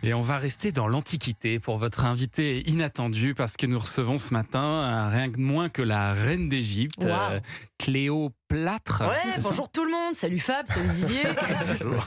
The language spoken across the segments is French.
Et on va rester dans l'Antiquité pour votre invité inattendu parce que nous recevons ce matin rien que moins que la reine d'Égypte, Waouh. Cléopâtre. Ouais, c'est ça bonjour tout le monde, salut Fab, salut Didier.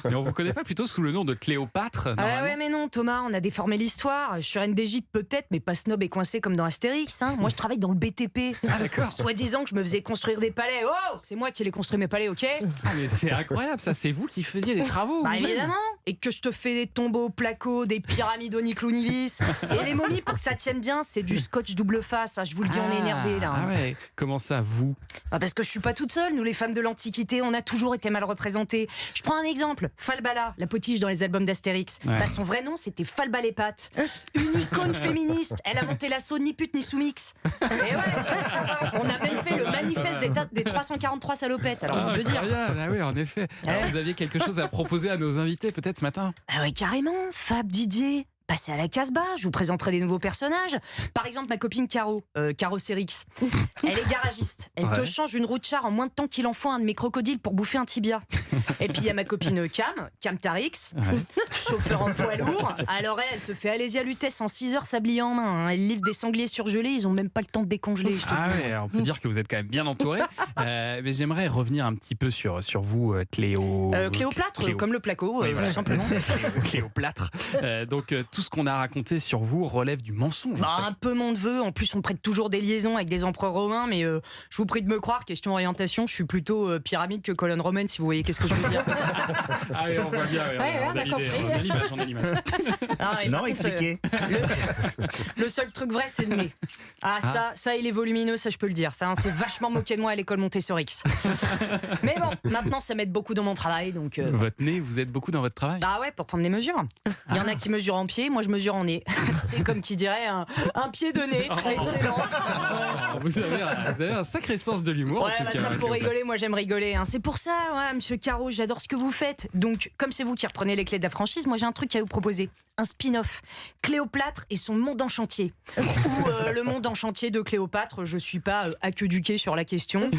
Mais on vous connaît pas plutôt sous le nom de Cléopâtre Ah normalement ouais mais non Thomas, on a déformé l'histoire. Je suis reine d'Égypte peut-être, mais pas snob et coincé comme dans Astérix. Hein. Moi je travaille dans le BTP. Ah d'accord. Soi-disant que je me faisais construire des palais. Oh, c'est moi qui ai construit mes palais, ok? Ah, mais c'est incroyable ça, c'est vous qui faisiez les travaux Bah vous-même. évidemment. Et que je te fais des tombeaux placos, des pyramides Onyx et les momies pour que ça tienne bien, c'est du scotch double face. Hein. Je vous le dis, on est énervé là. Ah ouais, comment ça vous Bah parce que je suis pas toute seule, nous les femmes de l'Antiquité, on a toujours été mal représentées. Je prends un exemple, Falbala, la potiche dans les albums d'Astérix. Ouais. Bah son vrai nom c'était Falbalépate. Une icône féministe, elle a monté l'assaut ni pute ni soumix. Et ouais, on a même fait le manifeste des 343 salopettes, alors c'est de dire. Incroyable, ah oui en effet. Alors, Ouais. vous aviez quelque chose à proposer à nos invités peut-être ce matin? Ah ouais carrément, Fab, Didier. Passez à la Casbah, je vous présenterai des nouveaux personnages. Par exemple, ma copine Caro, Caro Sérix. Elle est garagiste. Elle te Ouais. change une roue de char en moins de temps qu'il en faut un de mes crocodiles pour bouffer un tibia. Et puis il y a ma copine Cam Tarix, Ouais. chauffeur en poids lourd. Alors elle te fait Alésia Lutèce en 6 heures sablier en main. Hein. Elle livre des sangliers surgelés, ils ont même pas le temps de décongeler. Je te Ah le dis. ouais, on peut dire que vous êtes quand même bien entouré. Mais j'aimerais revenir un petit peu sur vous, Cléopâtre, Cléo- comme le placo, Oui, voilà. tout simplement. Cléopâtre. Donc tout ce qu'on a raconté sur vous relève du mensonge. en Bah, fait. un peu mon neveu, en plus on prête toujours des liaisons avec des empereurs romains, mais je vous prie de me croire, question orientation, je suis plutôt pyramide que colonne romaine, si vous voyez qu'est-ce que je veux dire. Ah oui, on voit bien. Ouais, on on a a l'idée, compris. on a l'image, on a l'image. Ah, et Non, par contre, expliquez. le seul truc vrai, c'est le nez. Ah, ça, il est volumineux, ça je peux le dire. Ça, on s'est vachement moqué de moi à l'école Montessori. Mais bon, maintenant ça m'aide beaucoup dans mon travail, donc... Votre nez, vous êtes beaucoup dans votre travail. Ah ouais, pour prendre des mesures. Il y en a qui mesurent en pied, moi je mesure en nez. C'est comme qui dirait un pied de nez. Excellent. Vous avez un sacré sens de l'humour. en Ouais, tout bah cas, ça hein, pour Cléopâtre. rigoler, moi j'aime rigoler. Hein. C'est pour ça, ouais, monsieur Caro, j'adore ce que vous faites. Donc, comme c'est vous qui reprenez les clés de la franchise, moi j'ai un truc à vous proposer. Un spin-off. Cléopâtre et son monde en chantier. Ou le monde en chantier de Cléopâtre. Je suis pas aqueduquée sur la question.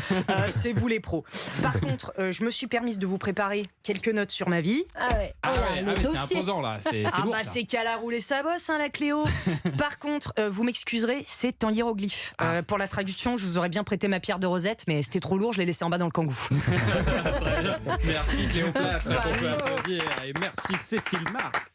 C'est vous les pros. Par contre, je me suis permise de vous préparer quelques notes sur ma vie. Ah ouais, Ah oh là, ouais, le c'est dossier. imposant là. C'est Ah lourd, bah ça. c'est qu'à la rouler sa bosse, hein, la Cléo. Par contre, vous m'excuserez, c'est en hiéroglyphe. Pour la traduction, je vous aurais bien prêté ma pierre de Rosette, mais c'était trop lourd, je l'ai laissé en bas dans le kangou. Très bien. Merci Cléopâtre, on peut applaudir. Et merci Cécile Marx.